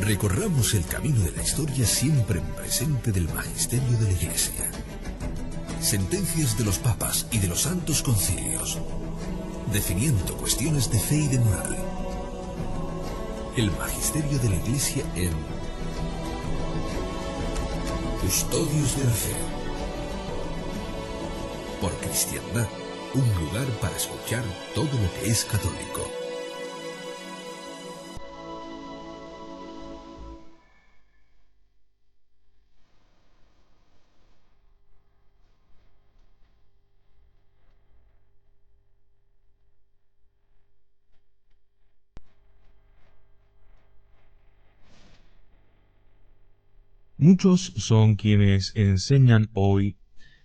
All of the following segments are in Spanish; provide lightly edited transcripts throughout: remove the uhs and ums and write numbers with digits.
Recorramos el camino de la historia siempre en presente del magisterio de la Iglesia. Sentencias de los papas y de los santos concilios, definiendo cuestiones de fe y de moral. El magisterio de la Iglesia en Custodios de la Fe. Por Cristiandad, un lugar para escuchar todo lo que es católico. Muchos son quienes enseñan hoy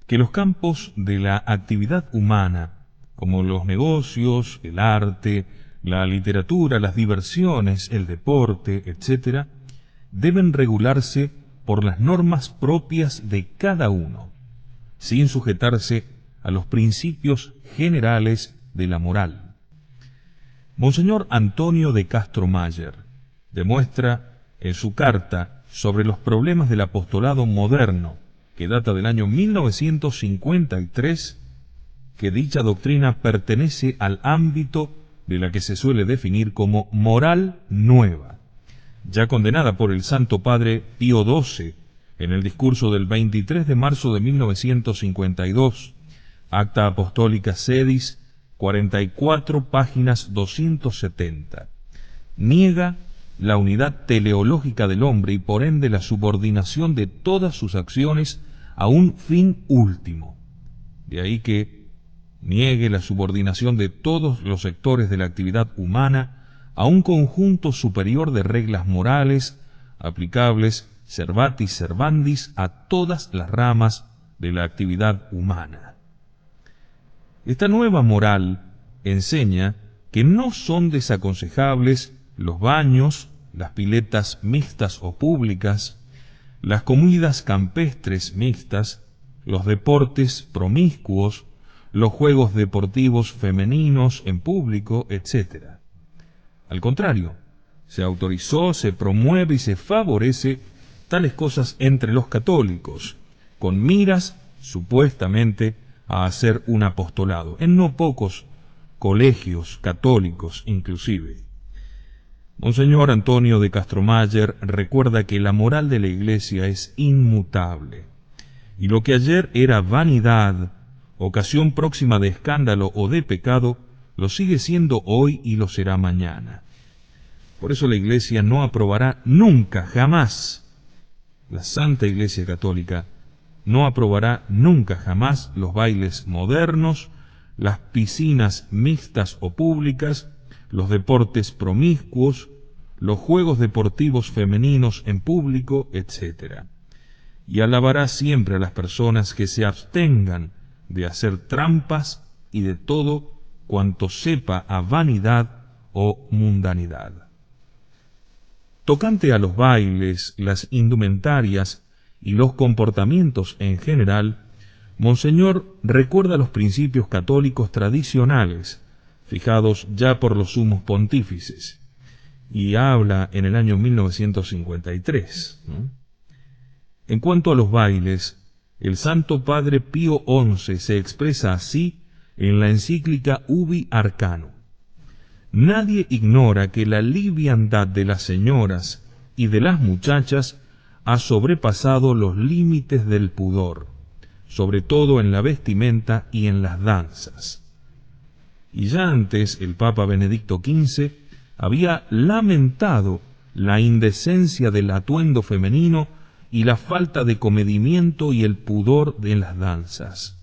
que los campos de la actividad humana, como los negocios, el arte, la literatura, las diversiones, el deporte, etc., deben regularse por las normas propias de cada uno, sin sujetarse a los principios generales de la moral. Monseñor Antonio de Castro Mayer demuestra en su carta sobre los problemas del apostolado moderno, que data del año 1953, que dicha doctrina pertenece al ámbito de la que se suele definir como moral nueva, ya condenada por el Santo Padre Pío XII en el discurso del 23 de marzo de 1952, Acta Apostólica Sedis, 44 páginas 270. Niega la unidad teleológica del hombre y por ende la subordinación de todas sus acciones a un fin último. De ahí que niegue la subordinación de todos los sectores de la actividad humana a un conjunto superior de reglas morales aplicables servatis servandis a todas las ramas de la actividad humana. Esta nueva moral enseña que no son desaconsejables los baños, las piletas mixtas o públicas, las comidas campestres mixtas, los deportes promiscuos, los juegos deportivos femeninos en público, etc. Al contrario, se autorizó, se promueve y se favorece tales cosas entre los católicos, con miras, supuestamente, a hacer un apostolado, en no pocos colegios católicos inclusive. Monseñor Antonio de Castro Mayer recuerda que la moral de la Iglesia es inmutable, y lo que ayer era vanidad, ocasión próxima de escándalo o de pecado, lo sigue siendo hoy y lo será mañana. Por eso la Iglesia no aprobará nunca, jamás, la Santa Iglesia Católica no aprobará nunca, jamás los bailes modernos, las piscinas mixtas o públicas, los deportes promiscuos, los juegos deportivos femeninos en público, etc. Y alabará siempre a las personas que se abstengan de hacer trampas y de todo cuanto sepa a vanidad o mundanidad. Tocante a los bailes, las indumentarias y los comportamientos en general, Monseñor recuerda los principios católicos tradicionales, fijados ya por los sumos pontífices, y habla en el año 1953. En cuanto a los bailes, el Santo Padre Pío XI se expresa así en la encíclica Ubi Arcano. Nadie ignora que la liviandad de las señoras y de las muchachas ha sobrepasado los límites del pudor, sobre todo en la vestimenta y en las danzas. Y ya antes el Papa Benedicto XV había lamentado la indecencia del atuendo femenino y la falta de comedimiento y el pudor de las danzas.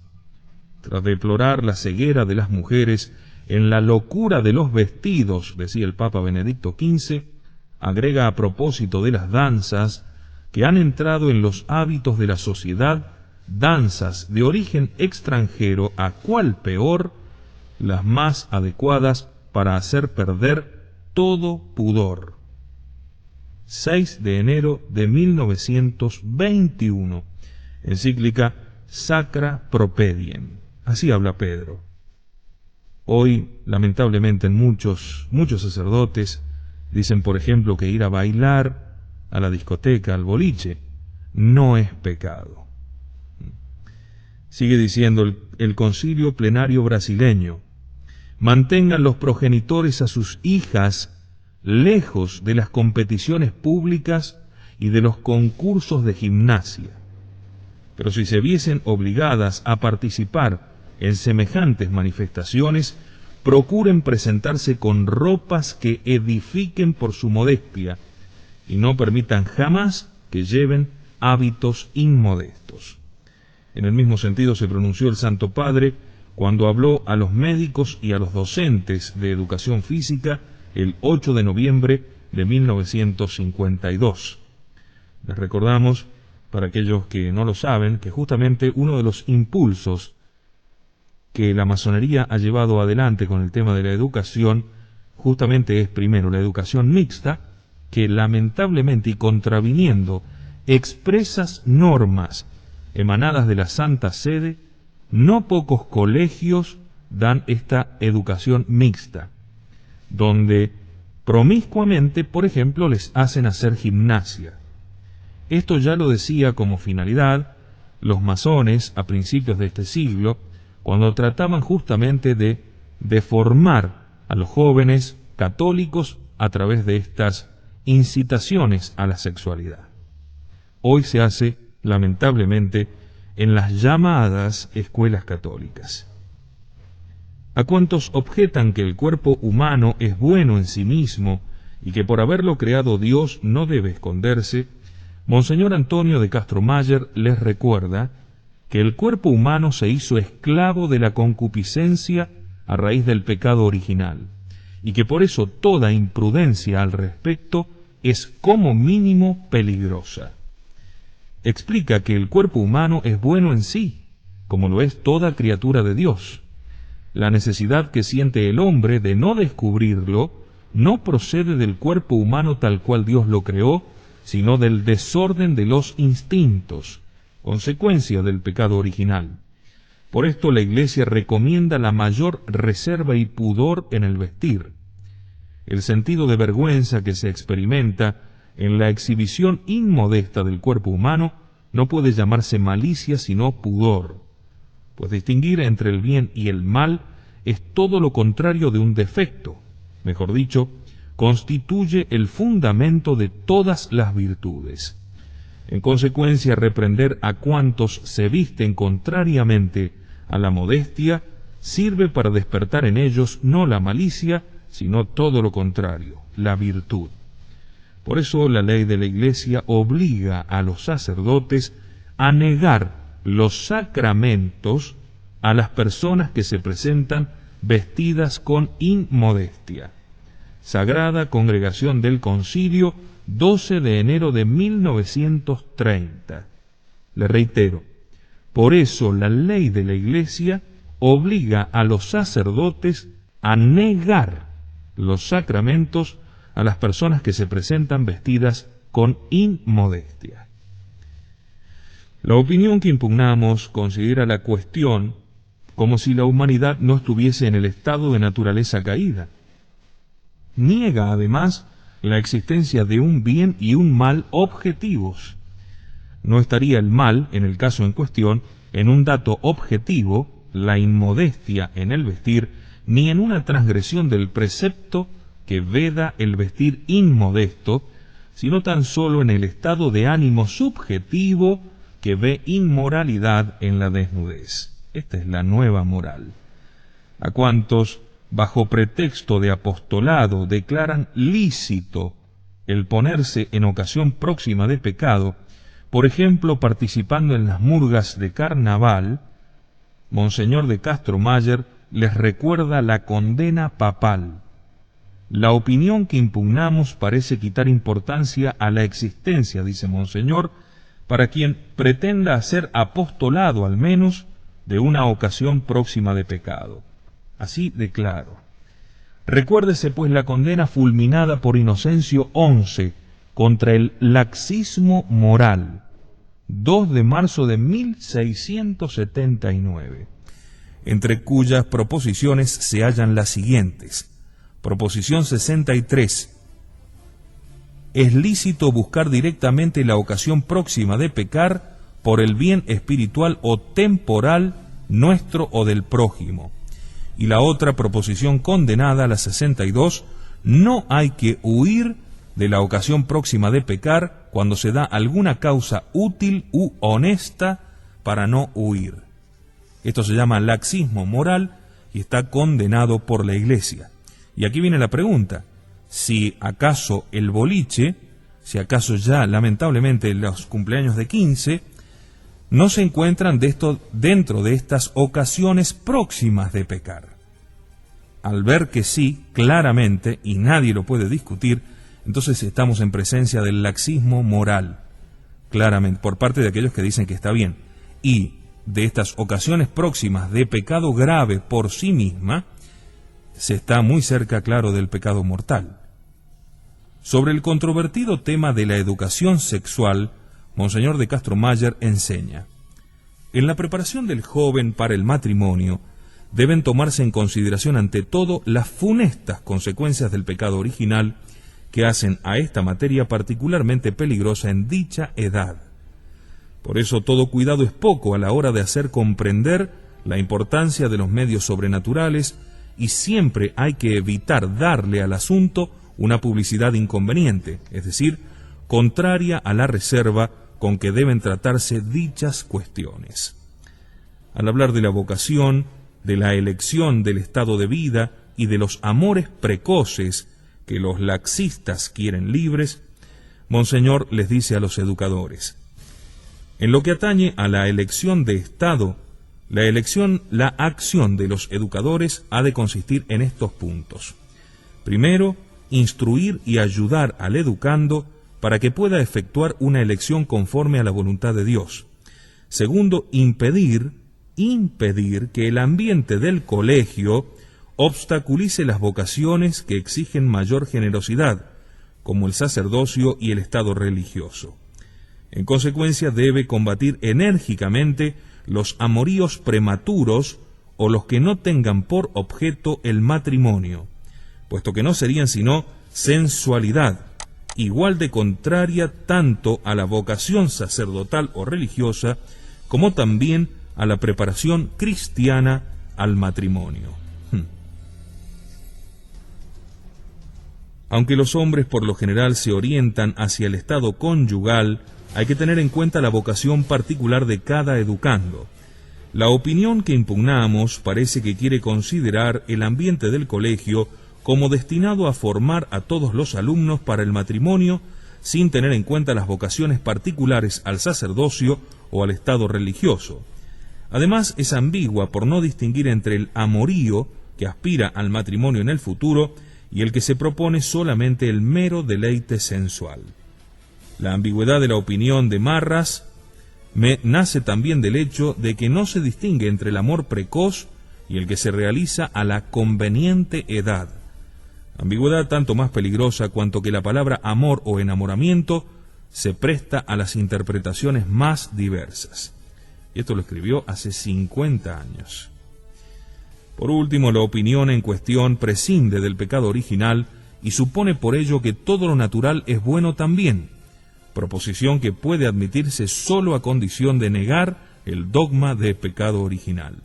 Tras deplorar la ceguera de las mujeres en la locura de los vestidos, decía el Papa Benedicto XV, agrega a propósito de las danzas que han entrado en los hábitos de la sociedad, danzas de origen extranjero, a cual peor, las más adecuadas para hacer perder todo pudor. 6 de enero de 1921, encíclica Sacra Propediem. Así habla Pedro. Hoy, lamentablemente, muchos sacerdotes dicen, por ejemplo, que ir a bailar a la discoteca, al boliche, no es pecado. Sigue diciendo el Concilio Plenario brasileño: mantengan los progenitores a sus hijas lejos de las competiciones públicas y de los concursos de gimnasia. Pero si se viesen obligadas a participar en semejantes manifestaciones, procuren presentarse con ropas que edifiquen por su modestia y no permitan jamás que lleven hábitos inmodestos. En el mismo sentido se pronunció el Santo Padre cuando habló a los médicos y a los docentes de educación física el 8 de noviembre de 1952. Les recordamos, para aquellos que no lo saben, que justamente uno de los impulsos que la masonería ha llevado adelante con el tema de la educación, justamente es primero la educación mixta, que lamentablemente y contraviniendo expresas normas emanadas de la Santa Sede, no pocos colegios dan esta educación mixta, donde promiscuamente, por ejemplo, les hacen hacer gimnasia. Esto ya lo decía como finalidad los masones a principios de este siglo, cuando trataban justamente de deformar a los jóvenes católicos a través de estas incitaciones a la sexualidad. Hoy se hace, lamentablemente, en las llamadas escuelas católicas. A cuantos objetan que el cuerpo humano es bueno en sí mismo y que por haberlo creado Dios no debe esconderse, Monseñor Antonio de Castromayer les recuerda que el cuerpo humano se hizo esclavo de la concupiscencia a raíz del pecado original, y que por eso toda imprudencia al respecto es como mínimo peligrosa. Explica que el cuerpo humano es bueno en sí, como lo es toda criatura de Dios. La necesidad que siente el hombre de no descubrirlo no procede del cuerpo humano tal cual Dios lo creó, sino del desorden de los instintos, consecuencia del pecado original. Por esto la Iglesia recomienda la mayor reserva y pudor en el vestir. El sentido de vergüenza que se experimenta en la exhibición inmodesta del cuerpo humano no puede llamarse malicia sino pudor, pues distinguir entre el bien y el mal es todo lo contrario de un defecto, mejor dicho, constituye el fundamento de todas las virtudes. En consecuencia, reprender a cuantos se visten contrariamente a la modestia sirve para despertar en ellos no la malicia, sino todo lo contrario, la virtud. Por eso la ley de la Iglesia obliga a los sacerdotes a negar los sacramentos a las personas que se presentan vestidas con inmodestia. Sagrada Congregación del Concilio, 12 de enero de 1930. Le reitero, por eso la ley de la Iglesia obliga a los sacerdotes a negar los sacramentos a las personas que se presentan vestidas con inmodestia. La opinión que impugnamos considera la cuestión como si la humanidad no estuviese en el estado de naturaleza caída. Niega además la existencia de un bien y un mal objetivos. No estaría el mal, en el caso en cuestión, en un dato objetivo, la inmodestia en el vestir, ni en una transgresión del precepto que veda el vestir inmodesto, sino tan solo en el estado de ánimo subjetivo que ve inmoralidad en la desnudez. Esta es la nueva moral. A cuantos, bajo pretexto de apostolado, declaran lícito el ponerse en ocasión próxima de pecado, por ejemplo participando en las murgas de carnaval, Monseñor de Castromayer les recuerda la condena papal. La opinión que impugnamos parece quitar importancia a la existencia, dice Monseñor, para quien pretenda hacer apostolado al menos de una ocasión próxima de pecado. Así de claro. Recuérdese pues la condena fulminada por Inocencio XI contra el laxismo moral, 2 de marzo de 1679, entre cuyas proposiciones se hallan las siguientes. Proposición 63. es lícito buscar directamente la ocasión próxima de pecar por el bien espiritual o temporal nuestro o del prójimo. Y la otra proposición condenada, la 62, no hay que huir de la ocasión próxima de pecar cuando se da alguna causa útil u honesta para no huir. Esto se llama laxismo moral y está condenado por la Iglesia. Y aquí viene la pregunta: si acaso el boliche, si acaso ya lamentablemente los cumpleaños de 15, no se encuentran dentro de estas ocasiones próximas de pecar. Al ver que sí, claramente, y nadie lo puede discutir, entonces estamos en presencia del laxismo moral, claramente, por parte de aquellos que dicen que está bien. Y de estas ocasiones próximas de pecado grave por sí misma, se está muy cerca, claro, del pecado mortal. Sobre el controvertido tema de la educación sexual, Monseñor de Castro-Mayer enseña: en la preparación del joven para el matrimonio, deben tomarse en consideración ante todo las funestas consecuencias del pecado original que hacen a esta materia particularmente peligrosa en dicha edad. Por eso todo cuidado es poco a la hora de hacer comprender la importancia de los medios sobrenaturales, y siempre hay que evitar darle al asunto una publicidad inconveniente, es decir, contraria a la reserva con que deben tratarse dichas cuestiones. Al hablar de la vocación, de la elección del estado de vida y de los amores precoces que los laxistas quieren libres, Monseñor les dice a los educadores: en lo que atañe a la elección de estado, la acción de los educadores ha de consistir en estos puntos. Primero, instruir y ayudar al educando para que pueda efectuar una elección conforme a la voluntad de Dios. Segundo, impedir que el ambiente del colegio obstaculice las vocaciones que exigen mayor generosidad, como el sacerdocio y el estado religioso. En consecuencia, debe combatir enérgicamente los amoríos prematuros o los que no tengan por objeto el matrimonio, puesto que no serían sino sensualidad, igual de contraria tanto a la vocación sacerdotal o religiosa, como también a la preparación cristiana al matrimonio. Aunque los hombres por lo general se orientan hacia el estado conyugal, hay que tener en cuenta la vocación particular de cada educando. La opinión que impugnamos parece que quiere considerar el ambiente del colegio como destinado a formar a todos los alumnos para el matrimonio, sin tener en cuenta las vocaciones particulares al sacerdocio o al estado religioso. Además, es ambigua por no distinguir entre el amorío, que aspira al matrimonio en el futuro, y el que se propone solamente el mero deleite sensual. La ambigüedad de la opinión de Marras nace también del hecho de que no se distingue entre el amor precoz y el que se realiza a la conveniente edad. Ambigüedad tanto más peligrosa cuanto que la palabra amor o enamoramiento se presta a las interpretaciones más diversas. Y esto lo escribió hace 50 años. Por último, la opinión en cuestión prescinde del pecado original y supone por ello que todo lo natural es bueno también, proposición que puede admitirse sólo a condición de negar el dogma de pecado original.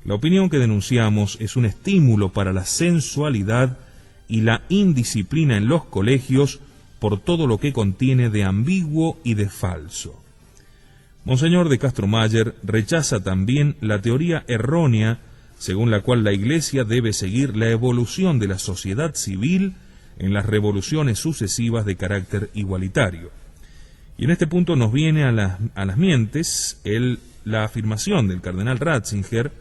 La opinión que denunciamos es un estímulo para la sensualidad y la indisciplina en los colegios por todo lo que contiene de ambiguo y de falso. Monseñor de Castro-Mayer rechaza también la teoría errónea según la cual la Iglesia debe seguir la evolución de la sociedad civil en las revoluciones sucesivas de carácter igualitario. Y en este punto nos viene a las mientes la afirmación del cardenal Ratzinger: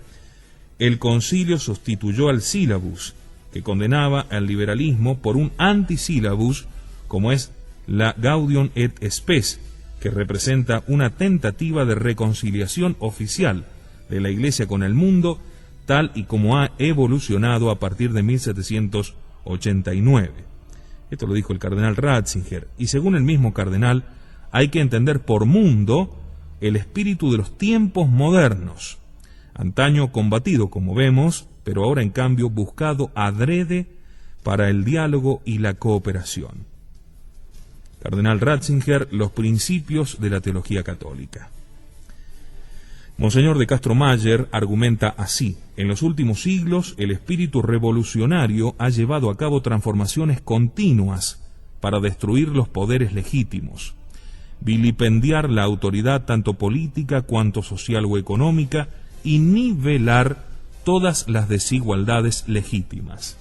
el concilio sustituyó al sílabus, que condenaba al liberalismo, por un antisílabus, como es la Gaudium et Spes, que representa una tentativa de reconciliación oficial de la Iglesia con el mundo, tal y como ha evolucionado a partir de 1789. Esto lo dijo el cardenal Ratzinger, y según el mismo cardenal, hay que entender por mundo el espíritu de los tiempos modernos, antaño combatido, como vemos, pero ahora en cambio buscado adrede para el diálogo y la cooperación. cardenal Ratzinger, los principios de la teología católica. Monseñor de Castro-Mayer argumenta así: en los últimos siglos, el espíritu revolucionario ha llevado a cabo transformaciones continuas para destruir los poderes legítimos, vilipendiar la autoridad tanto política cuanto social o económica y nivelar todas las desigualdades legítimas.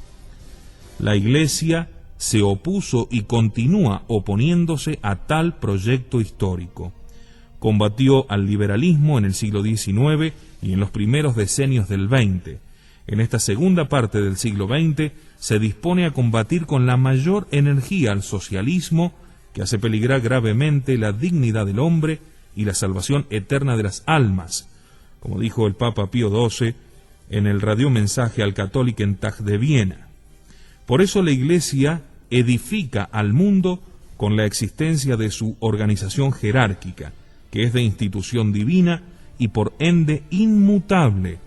La Iglesia se opuso y continúa oponiéndose a tal proyecto histórico. Combatió al liberalismo en el siglo XIX y en los primeros decenios del XX. En esta segunda parte del siglo XX se dispone a combatir con la mayor energía al socialismo, que hace peligrar gravemente la dignidad del hombre y la salvación eterna de las almas, como dijo el Papa Pío XII en el radiomensaje al Katholikentag de Viena. Por eso la Iglesia edifica al mundo con la existencia de su organización jerárquica, que es de institución divina y por ende inmutable,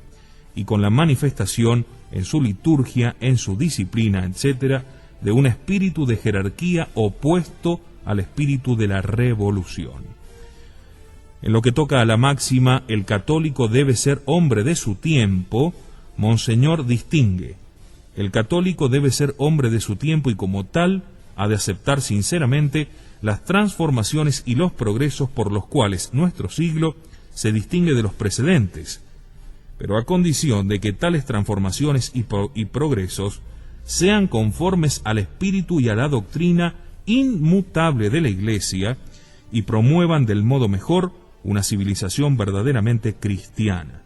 y con la manifestación en su liturgia, en su disciplina, etc., de un espíritu de jerarquía opuesto al espíritu de la revolución. En lo que toca a la máxima, el católico debe ser hombre de su tiempo, Monseñor distingue: el católico debe ser hombre de su tiempo y como tal ha de aceptar sinceramente las transformaciones y los progresos por los cuales nuestro siglo se distingue de los precedentes, pero a condición de que tales transformaciones y progresos sean conformes al espíritu y a la doctrina inmutable de la Iglesia y promuevan del modo mejor una civilización verdaderamente cristiana.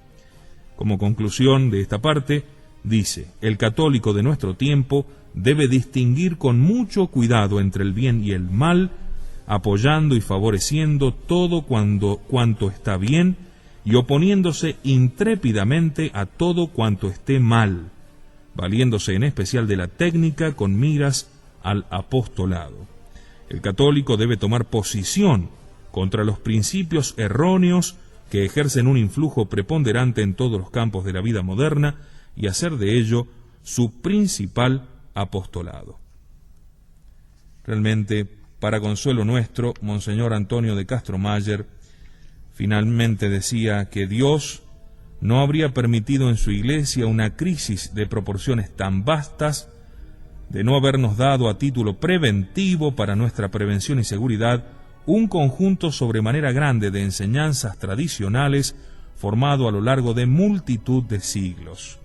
Como conclusión de esta parte, dice: el católico de nuestro tiempo debe distinguir con mucho cuidado entre el bien y el mal, apoyando y favoreciendo todo cuanto está bien y oponiéndose intrépidamente a todo cuanto esté mal, valiéndose en especial de la técnica con miras al apostolado. El católico debe tomar posición contra los principios erróneos que ejercen un influjo preponderante en todos los campos de la vida moderna y hacer de ello su principal apostolado. Realmente, para consuelo nuestro, Monseñor Antonio de Castro-Mayer finalmente decía que Dios no habría permitido en su Iglesia una crisis de proporciones tan vastas de no habernos dado a título preventivo para nuestra prevención y seguridad un conjunto sobremanera grande de enseñanzas tradicionales formado a lo largo de multitud de siglos.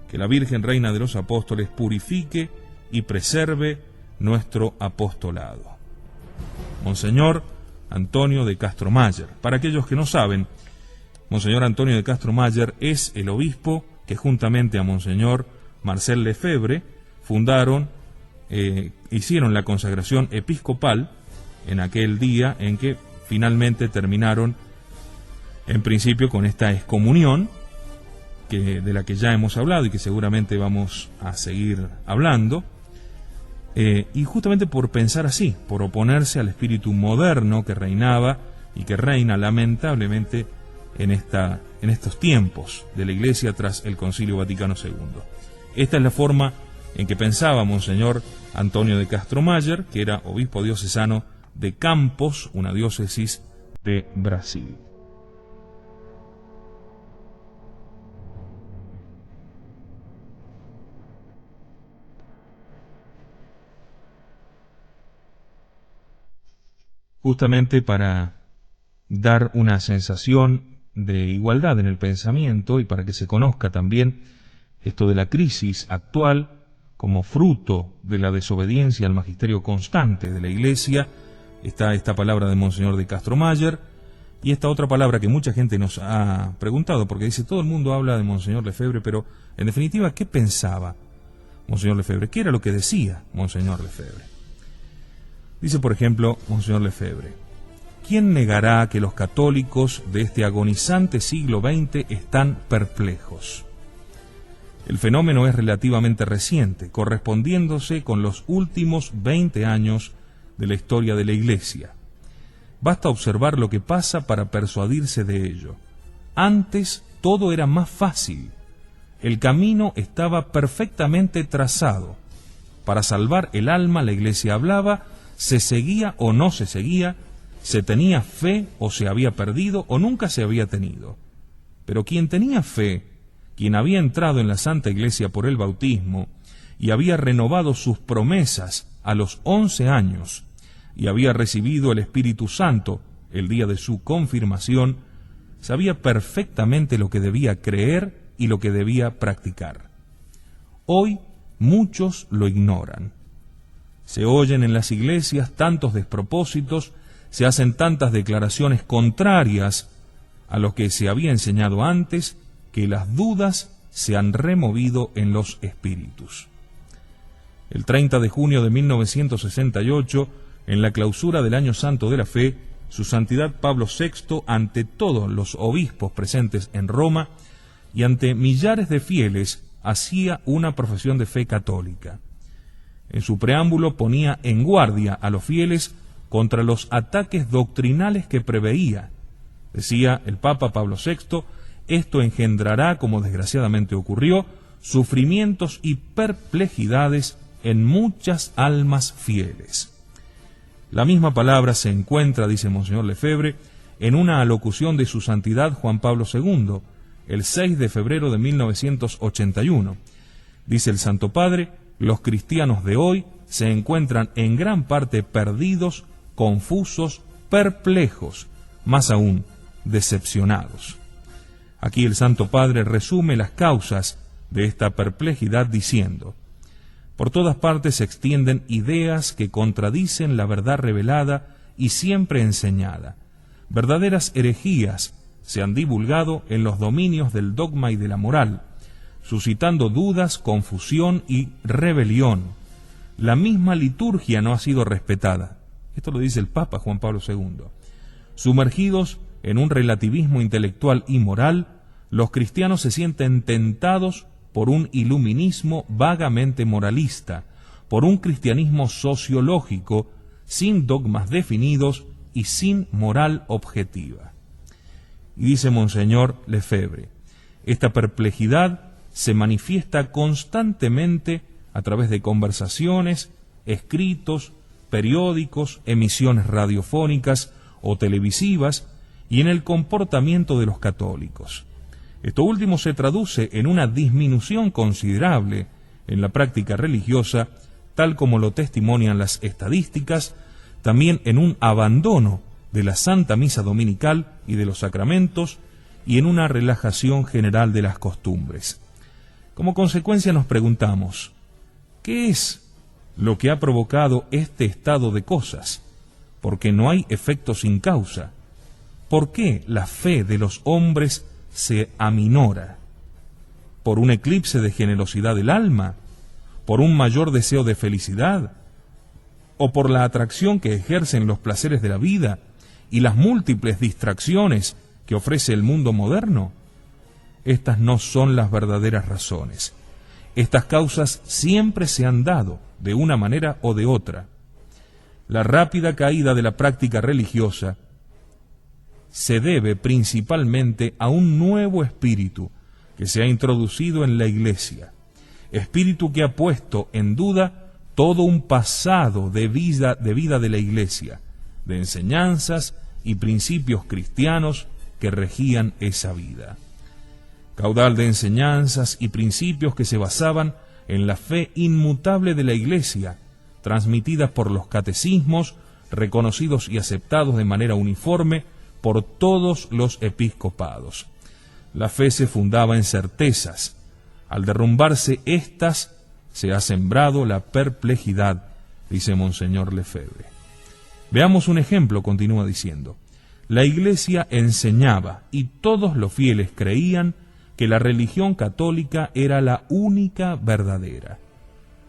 Que la Virgen Reina de los Apóstoles purifique y preserve nuestro apostolado. Monseñor Antonio de Castro-Mayer. Para aquellos que no saben, Monseñor Antonio de Castro-Mayer es el obispo que juntamente a Monseñor Marcel Lefebvre hicieron la consagración episcopal en aquel día en que finalmente terminaron en principio con esta excomunión de la que ya hemos hablado y que seguramente vamos a seguir hablando, y justamente por pensar así, por oponerse al espíritu moderno que reinaba y que reina lamentablemente en estos tiempos de la Iglesia tras el Concilio Vaticano II. Esta es la forma en que pensaba Monseñor Antonio de Castro-Mayer, que era obispo diocesano de Campos, una diócesis de Brasil. Justamente para dar una sensación de igualdad en el pensamiento y para que se conozca también esto de la crisis actual como fruto de la desobediencia al magisterio constante de la Iglesia, está esta palabra de Monseñor de Castro-Mayer y esta otra palabra que mucha gente nos ha preguntado, porque dice, todo el mundo habla de Monseñor Lefebvre, pero en definitiva, ¿qué pensaba Monseñor Lefebvre? ¿Qué era lo que decía Monseñor Lefebvre? Dice, por ejemplo, Monseñor Lefebvre: ¿quién negará que los católicos de este agonizante siglo XX están perplejos? El fenómeno es relativamente reciente, correspondiéndose con los últimos 20 años de la historia de la Iglesia. Basta observar lo que pasa para persuadirse de ello. Antes todo era más fácil. El camino estaba perfectamente trazado. Para salvar el alma, la Iglesia hablaba, ¿Se seguía o no se seguía? ¿Se tenía fe o se había perdido o nunca se había tenido? Pero quien tenía fe, quien había entrado en la Santa Iglesia por el bautismo y había renovado sus promesas a los 11 años y había recibido el Espíritu Santo el día de su confirmación, sabía perfectamente lo que debía creer y lo que debía practicar. Hoy muchos lo ignoran. Se oyen en las iglesias tantos despropósitos, se hacen tantas declaraciones contrarias a lo que se había enseñado antes, que las dudas se han removido en los espíritus. El 30 de junio de 1968, en la clausura del Año Santo de la Fe, Su Santidad Pablo VI, ante todos los obispos presentes en Roma y ante millares de fieles, hacía una profesión de fe católica. En su preámbulo ponía en guardia a los fieles contra los ataques doctrinales que preveía. Decía el Papa Pablo VI, esto engendrará, como desgraciadamente ocurrió, sufrimientos y perplejidades en muchas almas fieles. La misma palabra se encuentra, dice Monseñor Lefebvre, en una alocución de Su Santidad Juan Pablo II, el 6 de febrero de 1981. Dice el Santo Padre, los cristianos de hoy se encuentran en gran parte perdidos, confusos, perplejos, más aún, decepcionados. Aquí el Santo Padre resume las causas de esta perplejidad diciendo: por todas partes se extienden ideas que contradicen la verdad revelada y siempre enseñada. Verdaderas herejías se han divulgado en los dominios del dogma y de la moral, suscitando dudas, confusión y rebelión. La misma liturgia no ha sido respetada. Esto lo dice el Papa Juan Pablo II. Sumergidos en un relativismo intelectual y moral, los cristianos se sienten tentados por un iluminismo vagamente moralista, por un cristianismo sociológico, sin dogmas definidos y sin moral objetiva. Y dice Monseñor Lefebvre, esta perplejidad se manifiesta constantemente a través de conversaciones, escritos, periódicos, emisiones radiofónicas o televisivas y en el comportamiento de los católicos. Esto último se traduce en una disminución considerable en la práctica religiosa, tal como lo testimonian las estadísticas, también en un abandono de la Santa Misa Dominical y de los sacramentos, y en una relajación general de las costumbres. Como consecuencia nos preguntamos, ¿qué es lo que ha provocado este estado de cosas? Porque no hay efecto sin causa. ¿Por qué la fe de los hombres se aminora? ¿Por un eclipse de generosidad del alma? ¿Por un mayor deseo de felicidad? ¿O por la atracción que ejercen los placeres de la vida y las múltiples distracciones que ofrece el mundo moderno? Estas no son las verdaderas razones. Estas causas siempre se han dado, de una manera o de otra. La rápida caída de la práctica religiosa se debe principalmente a un nuevo espíritu que se ha introducido en la Iglesia, espíritu que ha puesto en duda todo un pasado de vida de la Iglesia, de enseñanzas y principios cristianos que regían esa vida. Caudal de enseñanzas y principios que se basaban en la fe inmutable de la Iglesia, transmitidas por los catecismos, reconocidos y aceptados de manera uniforme por todos los episcopados. La fe se fundaba en certezas. Al derrumbarse éstas, se ha sembrado la perplejidad, dice Monseñor Lefebvre. Veamos un ejemplo, continúa diciendo. La Iglesia enseñaba, y todos los fieles creían, que la religión católica era la única verdadera.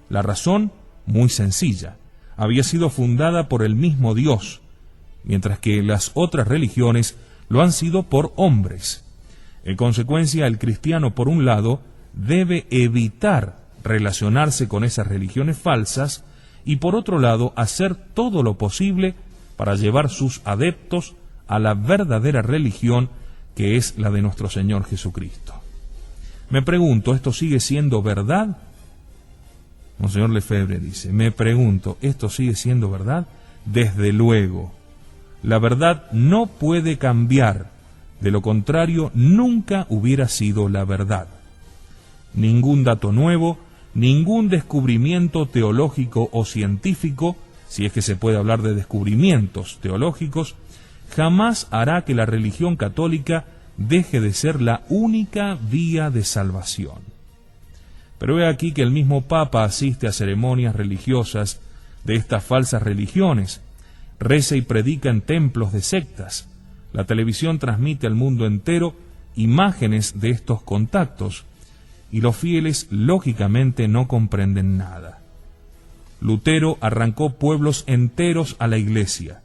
La razón, muy sencilla, había sido fundada por el mismo Dios, mientras que las otras religiones lo han sido por hombres. En consecuencia, el cristiano, por un lado, debe evitar relacionarse con esas religiones falsas y, por otro lado, hacer todo lo posible para llevar sus adeptos a la verdadera religión, que es la de nuestro Señor Jesucristo. Me pregunto, ¿esto sigue siendo verdad? Monseñor Lefebvre dice, me pregunto, ¿esto sigue siendo verdad? desde luego. La verdad no puede cambiar, de lo contrario nunca hubiera sido la verdad. Ningún dato nuevo, ningún descubrimiento teológico o científico, si es que se puede hablar de descubrimientos teológicos, jamás hará que la religión católica deje de ser la única vía de salvación. Pero he aquí que el mismo Papa asiste a ceremonias religiosas de estas falsas religiones, reza y predica en templos de sectas. La televisión transmite al mundo entero imágenes de estos contactos, y los fieles lógicamente no comprenden nada. Lutero arrancó pueblos enteros a la Iglesia,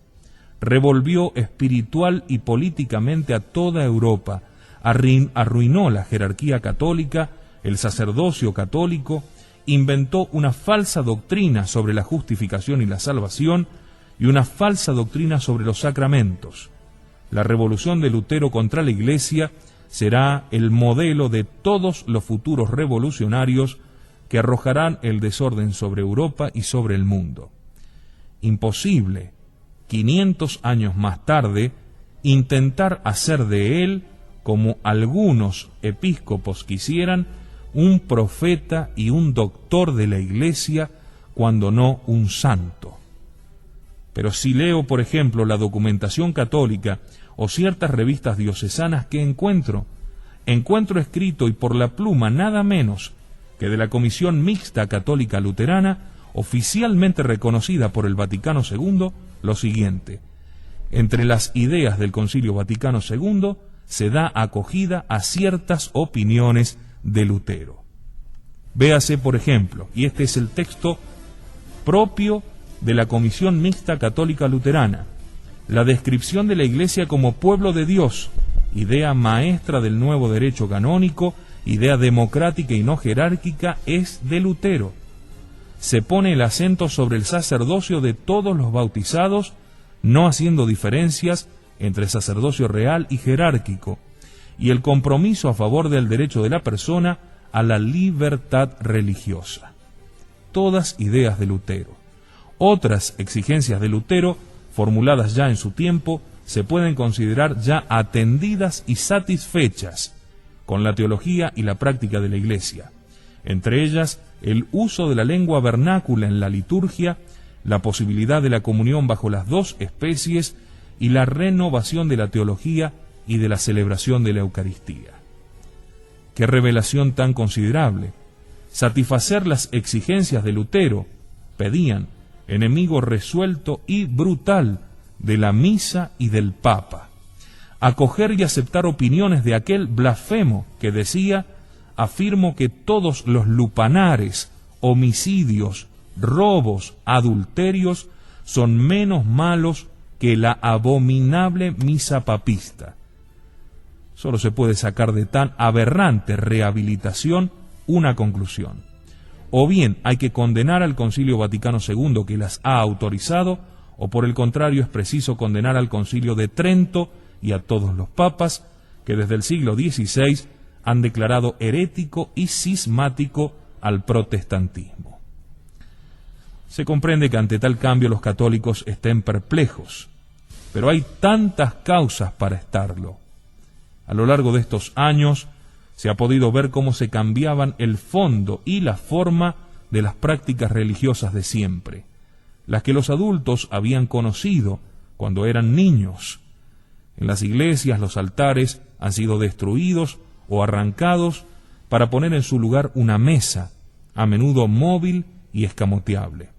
revolvió espiritual y políticamente a toda Europa, arruinó la jerarquía católica, el sacerdocio católico, inventó una falsa doctrina sobre la justificación y la salvación y una falsa doctrina sobre los sacramentos. La revolución de Lutero contra la Iglesia será el modelo de todos los futuros revolucionarios que arrojarán el desorden sobre Europa y sobre el mundo. Imposible, 500 años más tarde, intentar hacer de él, como algunos episcopos quisieran, un profeta y un doctor de la Iglesia, cuando no un santo. Pero si leo, por ejemplo, la documentación católica o ciertas revistas diocesanas que encuentro escrito y por la pluma nada menos que de la Comisión Mixta Católica Luterana, oficialmente reconocida por el Vaticano II, lo siguiente: entre las ideas del Concilio Vaticano II se da acogida a ciertas opiniones de Lutero. Véase, por ejemplo, y este es el texto propio de la Comisión Mixta Católica Luterana, la descripción de la Iglesia como pueblo de Dios, idea maestra del nuevo derecho canónico, idea democrática y no jerárquica, es de Lutero. Se pone el acento sobre el sacerdocio de todos los bautizados, no haciendo diferencias entre sacerdocio real y jerárquico, y el compromiso a favor del derecho de la persona a la libertad religiosa. Todas ideas de Lutero. Otras exigencias de Lutero, formuladas ya en su tiempo, se pueden considerar ya atendidas y satisfechas con la teología y la práctica de la Iglesia. Entre ellas, el uso de la lengua vernácula en la liturgia, la posibilidad de la comunión bajo las dos especies y la renovación de la teología y de la celebración de la Eucaristía. ¡Qué revelación tan considerable! Satisfacer las exigencias de Lutero pedían enemigo resuelto y brutal de la misa y del Papa. Acoger y aceptar opiniones de aquel blasfemo que decía: afirmo que todos los lupanares, homicidios, robos, adulterios son menos malos que la abominable misa papista. Solo se puede sacar de tan aberrante rehabilitación una conclusión. O bien hay que condenar al Concilio Vaticano II que las ha autorizado, o por el contrario es preciso condenar al Concilio de Trento y a todos los papas que desde el siglo XVI han declarado herético y cismático al protestantismo. Se comprende que ante tal cambio los católicos estén perplejos, pero hay tantas causas para estarlo. A lo largo de estos años se ha podido ver cómo se cambiaban el fondo y la forma de las prácticas religiosas de siempre, las que los adultos habían conocido cuando eran niños. En las iglesias los altares han sido destruidos o arrancados para poner en su lugar una mesa, a menudo móvil y escamoteable.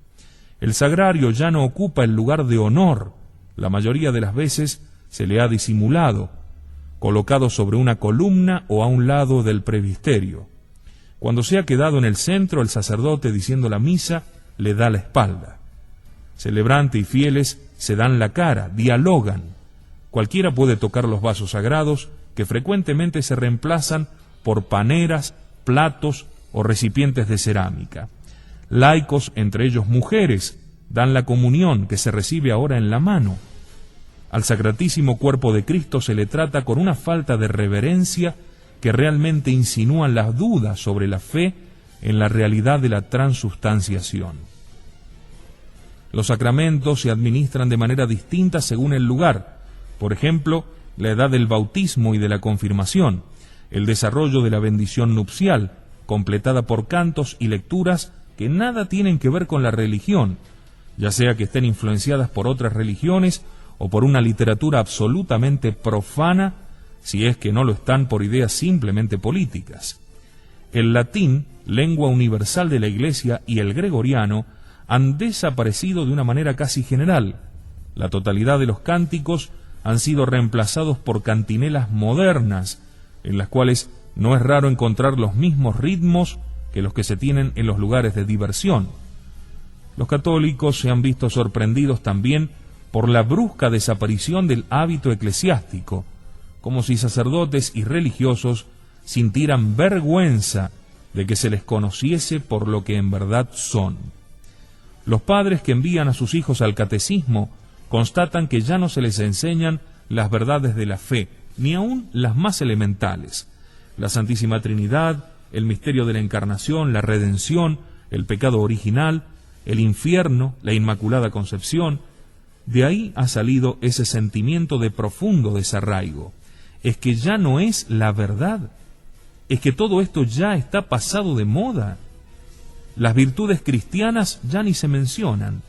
El sagrario ya no ocupa el lugar de honor, la mayoría de las veces se le ha disimulado, colocado sobre una columna o a un lado del presbiterio. Cuando se ha quedado en el centro, el sacerdote diciendo la misa le da la espalda. Celebrante y fieles se dan la cara, dialogan. Cualquiera puede tocar los vasos sagrados, que frecuentemente se reemplazan por paneras, platos o recipientes de cerámica. Laicos, entre ellos mujeres, dan la comunión que se recibe ahora en la mano. Al Sacratísimo Cuerpo de Cristo se le trata con una falta de reverencia que realmente insinúa las dudas sobre la fe en la realidad de la transustanciación. Los sacramentos se administran de manera distinta según el lugar. Por ejemplo, la edad del bautismo y de la confirmación, el desarrollo de la bendición nupcial, completada por cantos y lecturas que nada tienen que ver con la religión, ya sea que estén influenciadas por otras religiones o por una literatura absolutamente profana, si es que no lo están por ideas simplemente políticas. El latín, lengua universal de la Iglesia, y el gregoriano han desaparecido de una manera casi general. La totalidad de los cánticos han sido reemplazados por cantinelas modernas, en las cuales no es raro encontrar los mismos ritmos que los que se tienen en los lugares de diversión. Los católicos se han visto sorprendidos también por la brusca desaparición del hábito eclesiástico, como si sacerdotes y religiosos sintieran vergüenza de que se les conociese por lo que en verdad son. Los padres que envían a sus hijos al catecismo constatan que ya no se les enseñan las verdades de la fe, ni aun las más elementales: la Santísima Trinidad, el misterio de la Encarnación, la redención, el pecado original, el infierno, la Inmaculada Concepción. De ahí ha salido ese sentimiento de profundo desarraigo. Es que ya no es la verdad. Es que todo esto ya está pasado de moda. Las virtudes cristianas ya ni se mencionan.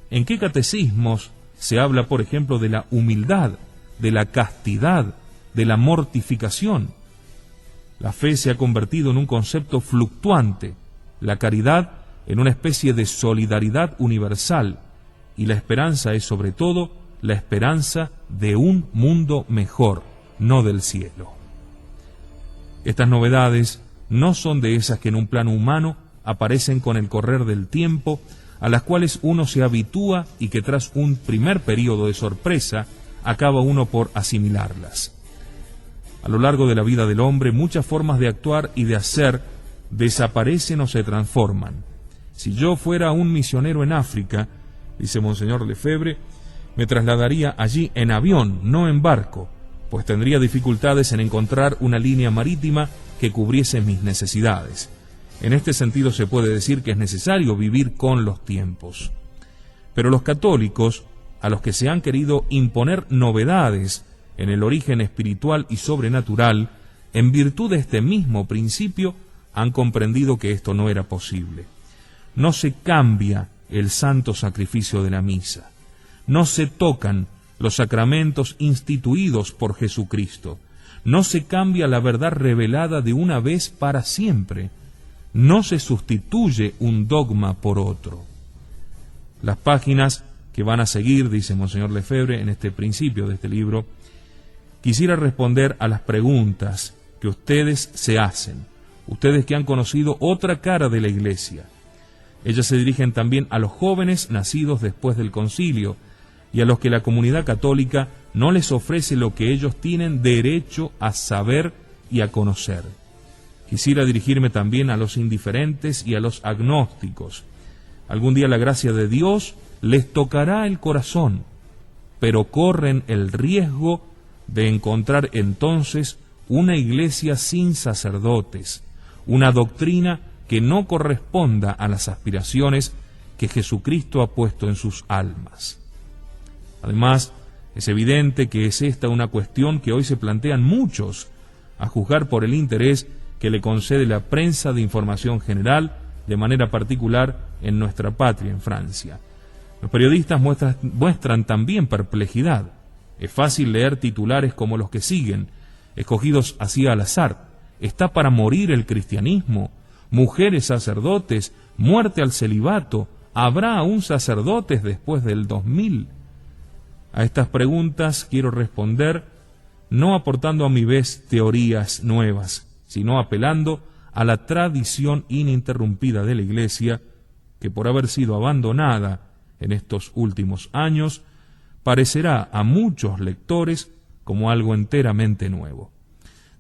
¿En qué catecismos se habla, por ejemplo, de la humildad, de la castidad, de la mortificación? La fe se ha convertido en un concepto fluctuante, la caridad en una especie de solidaridad universal, y la esperanza es sobre todo la esperanza de un mundo mejor, no del cielo. Estas novedades no son de esas que en un plano humano aparecen con el correr del tiempo, a las cuales uno se habitúa y que tras un primer período de sorpresa acaba uno por asimilarlas. A lo largo de la vida del hombre, muchas formas de actuar y de hacer desaparecen o se transforman. Si yo fuera un misionero en África, dice Monseñor Lefebvre, me trasladaría allí en avión, no en barco, pues tendría dificultades en encontrar una línea marítima que cubriese mis necesidades. En este sentido se puede decir que es necesario vivir con los tiempos. Pero los católicos, a los que se han querido imponer novedades en el origen espiritual y sobrenatural, en virtud de este mismo principio, han comprendido que esto no era posible. No se cambia el santo sacrificio de la misa. No se tocan los sacramentos instituidos por Jesucristo. No se cambia la verdad revelada de una vez para siempre. No se sustituye un dogma por otro. Las páginas que van a seguir, dice Monseñor Lefebvre en este principio de este libro, quisiera responder a las preguntas que ustedes se hacen, ustedes que han conocido otra cara de la Iglesia. Ellas se dirigen también a los jóvenes nacidos después del concilio y a los que la comunidad católica no les ofrece lo que ellos tienen derecho a saber y a conocer. Quisiera dirigirme también a los indiferentes y a los agnósticos. Algún día la gracia de Dios les tocará el corazón, pero corren el riesgo de encontrar entonces una iglesia sin sacerdotes, una doctrina que no corresponda a las aspiraciones que Jesucristo ha puesto en sus almas. Además, es evidente que es esta una cuestión que hoy se plantean muchos, a juzgar por el interés que le concede la prensa de información general, de manera particular en nuestra patria, en Francia. Los periodistas muestran también perplejidad. Es fácil leer titulares como los que siguen, escogidos así al azar: ¿está para morir el cristianismo? ¿Mujeres sacerdotes? ¿Muerte al celibato? ¿Habrá aún sacerdotes después del 2000? A estas preguntas quiero responder no aportando a mi vez teorías nuevas, sino apelando a la tradición ininterrumpida de la Iglesia, que por haber sido abandonada en estos últimos años, parecerá a muchos lectores como algo enteramente nuevo.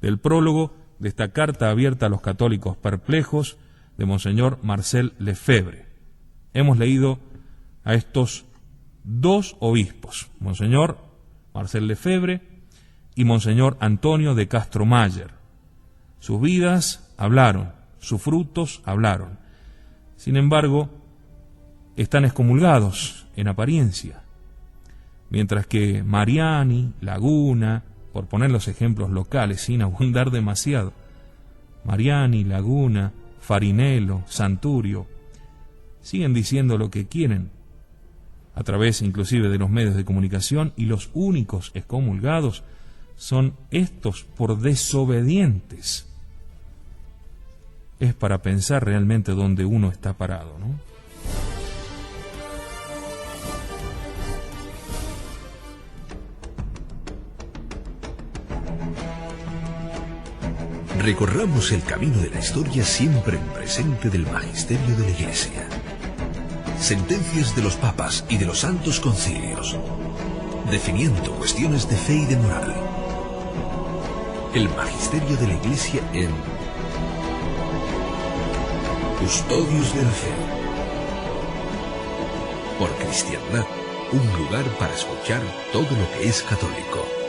Del prólogo de esta carta abierta a los católicos perplejos de Monseñor Marcel Lefebvre. Hemos leído a estos dos obispos, Monseñor Marcel Lefebvre y Monseñor Antonio de Castro Mayer. Sus vidas hablaron, sus frutos hablaron. Sin embargo, están excomulgados en apariencia, mientras que Mariani, Laguna, por poner los ejemplos locales sin abundar demasiado, Mariani, Laguna, Farinello, Santurio, siguen diciendo lo que quieren, a través inclusive de los medios de comunicación, y los únicos excomulgados son estos por desobedientes. Es para pensar realmente dónde uno está parado, ¿no? Recorramos el camino de la historia siempre en presente del magisterio de la Iglesia. Sentencias de los papas y de los santos concilios, definiendo cuestiones de fe y de moral. El magisterio de la Iglesia en Custodios de la Fe. Por Cristiandad, un lugar para escuchar todo lo que es católico.